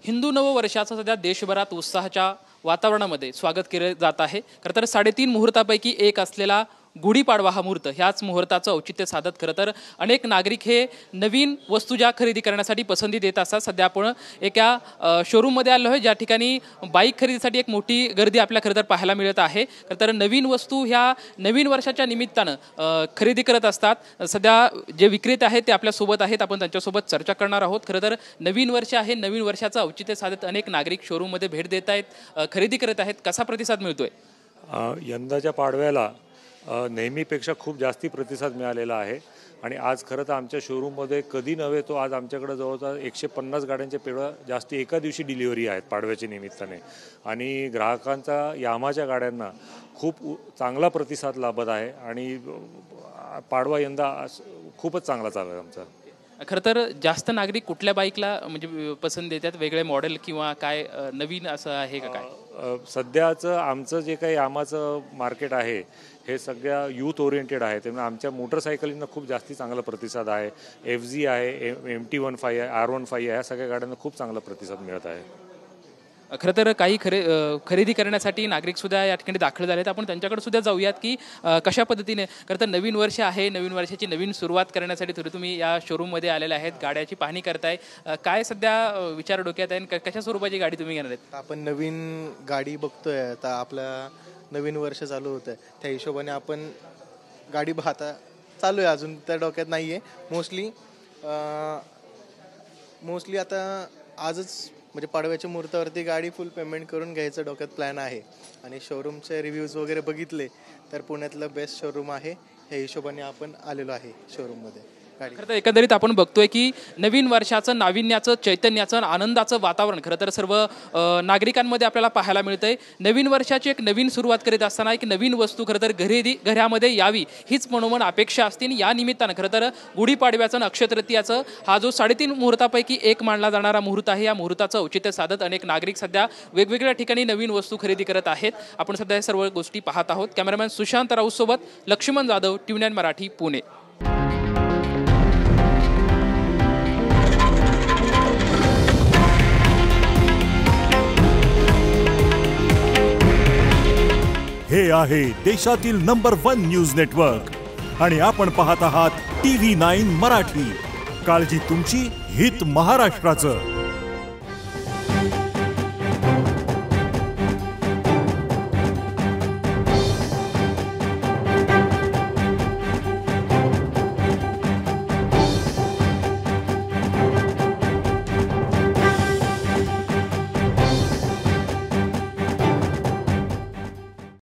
हिंदू नववर्षाचं सध्या देशभरात उत्साहाच्या वातावरणामध्ये स्वागत केले जात आहे। खरं तर 3.5 मुहूर्तापैकी एक असलेला गुढीपाडवा हा मुहूर्त ह्याच मुहूर्ताचं औचित्य साधत खरं तर अनेक नागरिक हे नवीन वस्तू ज्या खरेदी करण्यासाठी पसंती देत असतात। सध्या आपण एका शोरूममध्ये आलो आहे ज्या ठिकाणी बाईक खरेदीसाठी एक मोठी गर्दी आपल्या खरं तर पाहायला मिळत आहे। खरं तर नवीन वस्तू ह्या नवीन वर्षाच्या निमित्तानं खरेदी करत असतात। सध्या जे विक्रेते आहेत ते आपल्यासोबत आहेत, आपण त्यांच्यासोबत चर्चा करणार आहोत। खरं तर नवीन वर्ष आहे, नवीन वर्षाचं औचित्य साधत अनेक नागरिक शोरूममध्ये भेट देत आहेत, खरेदी करत आहेत। कसा प्रतिसाद मिळतोय? यंदाच्या पाडव्याला नेहमीपेक्षा खूप जास्ती प्रतिसाद मिळालेला आहे आणि आज खरं तर आमच्या शोरूममध्ये कधी नव्हे तो आज आमच्याकडे जवळजवळ 150 गाड्यांचे पेढा जास्ती एका दिवशी डिलिव्हरी आहेत पाडव्याच्या निमित्ताने आणि ग्राहकांचा यामाच्या गाड्यांना खूप चांगला प्रतिसाद लाभत आहे आणि पाडवा यंदा खूपच चांगला चालू आहे आमचा। खरं तर जास्त नागरिक कुठल्या बाईकला म्हणजे पसंत देतात, वेगळे मॉडेल किंवा काय नवीन असं आहे का काय? सध्याचं आमचं जे काही यामाचं मार्केट आहे हे सगळ्या यूथ ओरिएंटेड आहे, त्यामुळे आमच्या मोटरसायकलींना खूप जास्ती चांगला प्रतिसाद आहे। FZ आहे, MT15 आहे, R15 आहे, ह्या सगळ्या गाड्यांना खूप चांगला प्रतिसाद मिळत आहे। खरं तर काही खरेदी करण्यासाठी नागरिक सुद्धा या ठिकाणी दाखल झाले आहेत। आपण त्यांच्याकडे सुद्धा जाऊयात की कशा पद्धतीने खरं तर नवीन वर्ष आहे, नवीन वर्षाची नवीन सुरुवात करण्यासाठी तुम्ही या शोरूममध्ये आलेले आहेत, गाड्याची पाहणी करताय। काय सध्या विचार डोक्यात आहे आणि कशा स्वरूपाची गाडी तुम्ही घेणार आहेत? आपण नवीन गाडी बघतोय, आता आपला नवीन वर्ष चालू होतं त्या हिशोबाने आपण गाडी पाहता चालू आहे, अजून त्या डोक्यात नाही आहे। मोस्टली आता आजच म्हणजे पाडव्याच्या मुहूर्तावरती गाडी फुल पेमेंट करून घ्यायचं डोक्यात प्लॅन आहे आणि शोरूमचे रिव्ह्यूज वगैरे बघितले तर पुण्यातलं बेस्ट शोरूम आहे, ह्या हिशोबाने आपण आलेलो आहे शोरूममध्ये गाडी। खरं तर एकंदरीत आपण बघतोय की नवीन वर्षाचं नाविन्याचं, चैतन्याचं, आनंदाचं वातावरण खरं तर सर्व नागरिकांमध्ये आपल्याला पाहायला मिळतंय। नवीन वर्षाची एक नवीन सुरुवात करीत असताना एक नवीन वस्तू खरं तर घरामध्ये यावी हीच मनोमन अपेक्षा असते। या निमित्तानं खरं तर गुढीपाडव्याचं आणि अक्षय तृतीयाचं हा जो 3.5 मुहूर्तापैकी एक मानला जाणारा मुहूर्त आहे, या मुहूर्ताचं औचित्य साधत अनेक नागरिक सध्या वेगवेगळ्या ठिकाणी नवीन वस्तू खरेदी करत आहेत। आपण सध्या सर्व गोष्टी पाहत आहोत। कॅमेरामॅन सुशांत राऊत सोबत लक्ष्मण जाधव, TV9 मराठी, पुणे। हे आहे देशातील नंबर 1 न्यूज नेटवर्क आणि आपण पाहत आहात TV9 मराठी। काळजी तुमची, हित महाराष्ट्राचं।